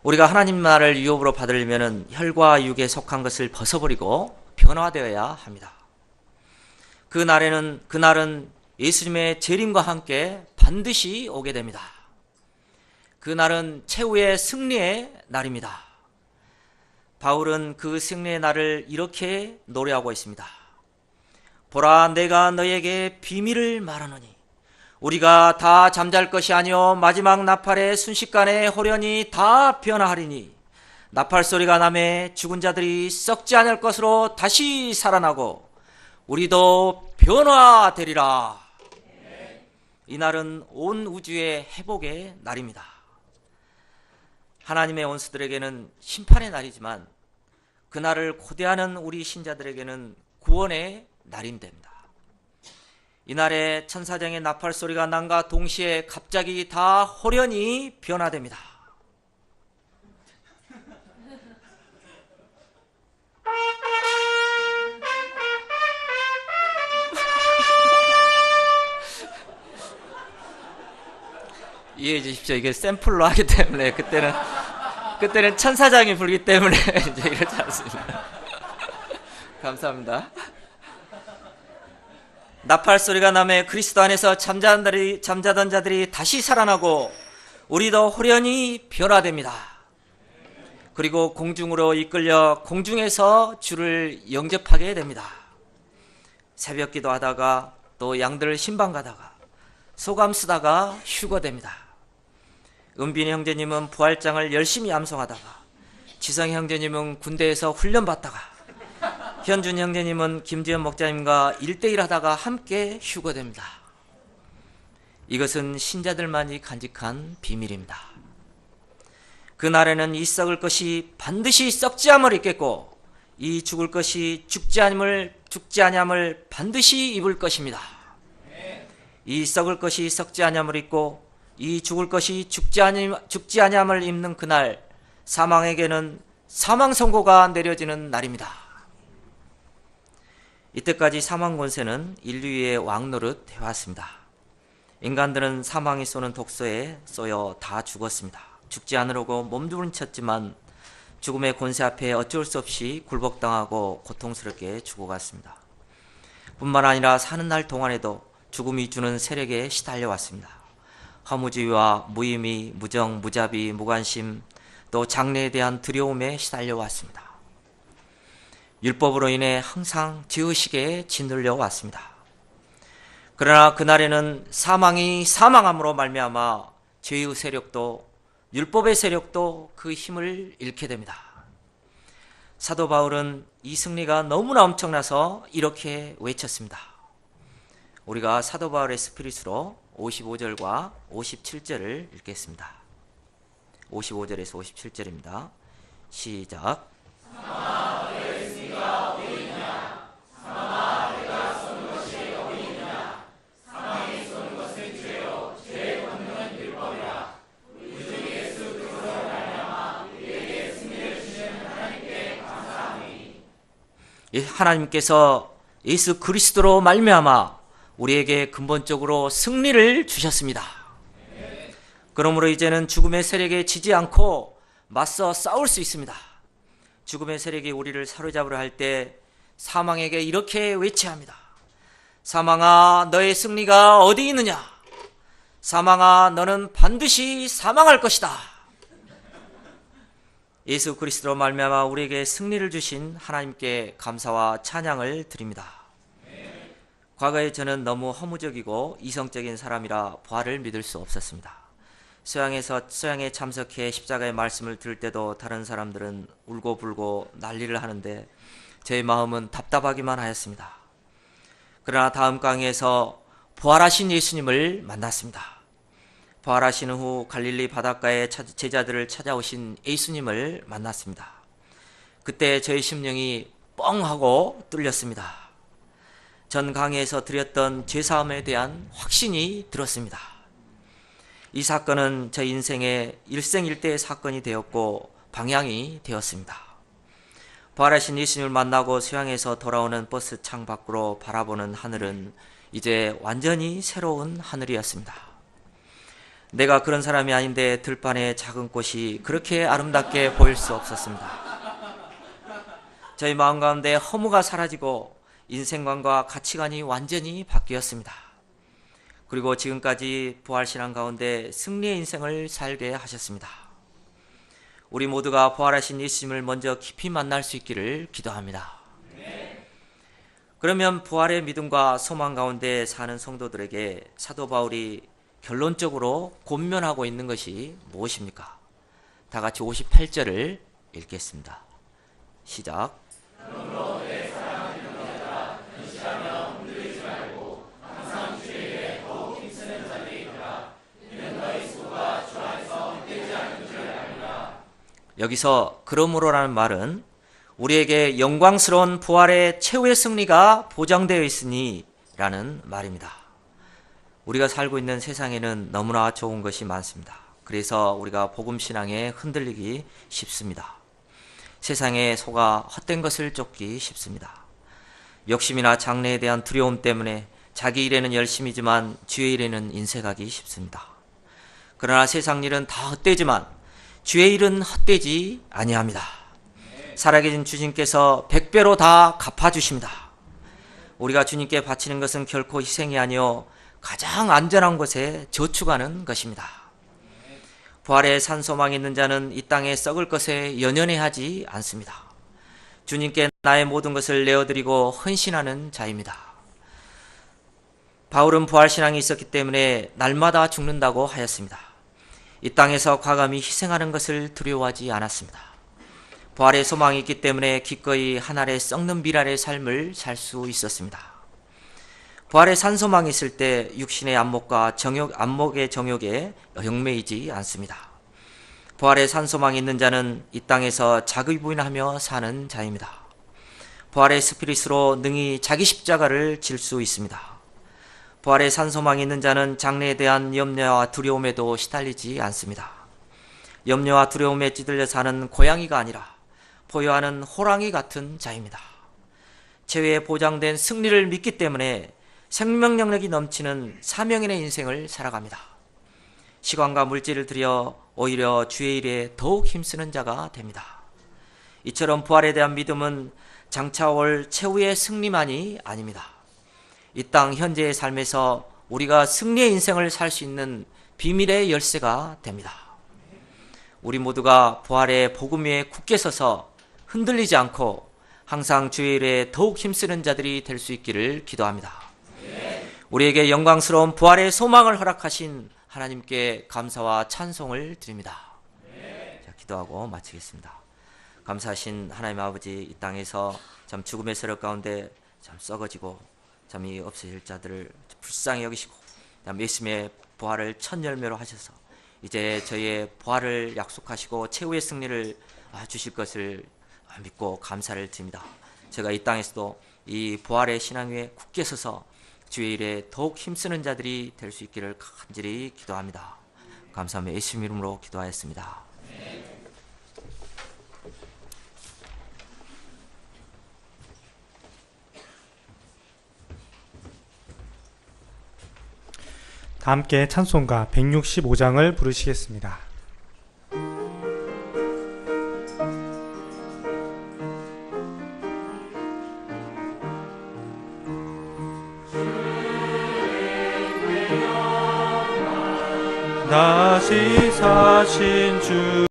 우리가 하나님 나라를 유업으로 받으려면 혈과 육에 속한 것을 벗어버리고 변화되어야 합니다. 그날은 예수님의 재림과 함께 반드시 오게 됩니다. 그날은 최후의 승리의 날입니다. 바울은 그 승리의 날을 이렇게 노래하고 있습니다. 보라, 내가 너에게 비밀을 말하노니 우리가 다 잠잘 것이 아니요 마지막 나팔의 순식간에 호련히 다 변화하리니 나팔 소리가 나매 죽은 자들이 썩지 않을 것으로 다시 살아나고 우리도 변화되리라. 이날은 온 우주의 회복의 날입니다. 하나님의 원수들에게는 심판의 날이지만 그날을 고대하는 우리 신자들에게는 구원의 날임됩니다. 이날에 천사장의 나팔 소리가 난과 동시에 갑자기 다 호련히 변화됩니다. 이해해 주십시오. 이게 샘플로 하기 때문에 그때는 천사장이 불기 때문에 이제 이렇지 않습니다. 감사합니다. 나팔 소리가 나매 그리스도 안에서 잠자던 자들이 다시 살아나고 우리도 호련히 변화됩니다. 그리고 공중으로 이끌려 공중에서 주를 영접하게 됩니다. 새벽 기도하다가 또 양들 신방 가다가 소감 쓰다가 휴거됩니다. 은빈이 형제님은 부활장을 열심히 암송하다가 지성이 형제님은 군대에서 훈련받다가 현준 형제님은 김지현 목자님과 1대1 하다가 함께 휴거됩니다. 이것은 신자들만이 간직한 비밀입니다. 그날에는 이 썩을 것이 반드시 썩지 않음을 입겠고 이 죽을 것이 죽지 아니함을 반드시 입을 것입니다. 이 썩을 것이 썩지 아니함을 입고 이 죽을 것이 죽지 아니함을 입는 그날 사망에게는 사망 선고가 내려지는 날입니다. 이때까지 사망 권세는 인류의 왕노릇 해왔습니다. 인간들은 사망이 쏘는 독소에 쏘여 다 죽었습니다. 죽지 않으려고 몸부림쳤지만 죽음의 권세 앞에 어쩔 수 없이 굴복당하고 고통스럽게 죽어갔습니다. 뿐만 아니라 사는 날 동안에도 죽음이 주는 세력에 시달려왔습니다. 허무주의와 무의미, 무정, 무자비, 무관심, 또 장래에 대한 두려움에 시달려왔습니다. 율법으로 인해 항상 죄의식에 짓눌려 왔습니다. 그러나 그날에는 사망이 사망함으로 말미암아 죄의 세력도 율법의 세력도 그 힘을 잃게 됩니다. 사도 바울은 이 승리가 너무나 엄청나서 이렇게 외쳤습니다. 우리가 사도 바울의 스피릿으로 55절과 57절을 읽겠습니다. 55절에서 57절입니다. 시작. 하나님께서 예수 그리스도로 말미암아 우리에게 근본적으로 승리를 주셨습니다. 그러므로 이제는 죽음의 세력에 지지 않고 맞서 싸울 수 있습니다. 죽음의 세력이 우리를 사로잡으려 할 때 사망에게 이렇게 외쳐야 합니다. 사망아, 너의 승리가 어디 있느냐? 사망아, 너는 반드시 사망할 것이다. 예수 그리스도로 말미암아 우리에게 승리를 주신 하나님께 감사와 찬양을 드립니다. 과거에 저는 너무 허무적이고 이성적인 사람이라 부활을 믿을 수 없었습니다. 수양에 참석해 십자가의 말씀을 들을 때도 다른 사람들은 울고불고 난리를 하는데 제 마음은 답답하기만 하였습니다. 그러나 다음 강의에서 부활하신 예수님을 만났습니다. 부활하신 후 갈릴리 바닷가에 제자들을 찾아오신 예수님을 만났습니다. 그때 저의 심령이 뻥 하고 뚫렸습니다. 전 강의에서 드렸던 죄사함에 대한 확신이 들었습니다. 이 사건은 제 인생의 일생일대의 사건이 되었고 방향이 되었습니다. 부활하신 예수님을 만나고 수양에서 돌아오는 버스 창 밖으로 바라보는 하늘은 이제 완전히 새로운 하늘이었습니다. 내가 그런 사람이 아닌데 들판에 작은 꽃이 그렇게 아름답게 보일 수 없었습니다. 저희 마음 가운데 허무가 사라지고 인생관과 가치관이 완전히 바뀌었습니다. 그리고 지금까지 부활신앙 가운데 승리의 인생을 살게 하셨습니다. 우리 모두가 부활하신 예수님을 먼저 깊이 만날 수 있기를 기도합니다. 그러면 부활의 믿음과 소망 가운데 사는 성도들에게 사도 바울이 결론적으로 권면하고 있는 것이 무엇입니까? 다 같이 58절을 읽겠습니다. 시작. 여기서 그러므로라는 말은 우리에게 영광스러운 부활의 최후의 승리가 보장되어 있으니 라는 말입니다. 우리가 살고 있는 세상에는 너무나 좋은 것이 많습니다. 그래서 우리가 복음신앙에 흔들리기 쉽습니다. 세상에 속아 헛된 것을 쫓기 쉽습니다. 욕심이나 장래에 대한 두려움 때문에 자기 일에는 열심이지만 주의 일에는 인색하기 쉽습니다. 그러나 세상 일은 다 헛되지만 주의 일은 헛되지 아니합니다. 살아계신 주님께서 100배로 다 갚아주십니다. 우리가 주님께 바치는 것은 결코 희생이 아니요 가장 안전한 곳에 저축하는 것입니다. 부활의 산소망이 있는 자는 이 땅에 썩을 것에 연연해하지 않습니다. 주님께 나의 모든 것을 내어드리고 헌신하는 자입니다. 바울은 부활신앙이 있었기 때문에 날마다 죽는다고 하였습니다. 이 땅에서 과감히 희생하는 것을 두려워하지 않았습니다. 부활의 소망이 있기 때문에 기꺼이 한 알에 썩는 밀알의 삶을 살 수 있었습니다. 부활의 산소망이 있을 때 육신의 안목과 안목의 정욕에 얽매이지 않습니다. 부활의 산소망이 있는 자는 이 땅에서 자기 부인하며 사는 자입니다. 부활의 스피릿으로 능히 자기 십자가를 질 수 있습니다. 부활의 산소망이 있는 자는 장래에 대한 염려와 두려움에도 시달리지 않습니다. 염려와 두려움에 찌들려 사는 고양이가 아니라 포효하는 호랑이 같은 자입니다. 최후에 보장된 승리를 믿기 때문에 생명력이 넘치는 사명인의 인생을 살아갑니다. 시간과 물질을 들여 오히려 주의 일에 더욱 힘쓰는 자가 됩니다. 이처럼 부활에 대한 믿음은 장차 올 최후의 승리만이 아닙니다. 이 땅 현재의 삶에서 우리가 승리의 인생을 살 수 있는 비밀의 열쇠가 됩니다. 우리 모두가 부활의 복음 위에 굳게 서서 흔들리지 않고 항상 주의 일에 더욱 힘쓰는 자들이 될 수 있기를 기도합니다. 우리에게 영광스러운 부활의 소망을 허락하신 하나님께 감사와 찬송을 드립니다. 자, 기도하고 마치겠습니다. 감사하신 하나님 아버지, 이 땅에서 참 죽음의 세력 가운데 참 썩어지고 참 이 없어질 자들을 불쌍히 여기시고 참 예수님의 부활을 첫 열매로 하셔서 이제 저희의 부활을 약속하시고 최후의 승리를 주실 것을 믿고 감사를 드립니다. 제가 이 땅에서도 이 부활의 신앙 위에 굳게 서서 주의 일에 더욱 힘쓰는 자들이 될 수 있기를 간절히 기도합니다. 감사하며 예수님 이름으로 기도하였습니다. 다 함께 찬송가 165장을 부르시겠습니다. 다시 사신 주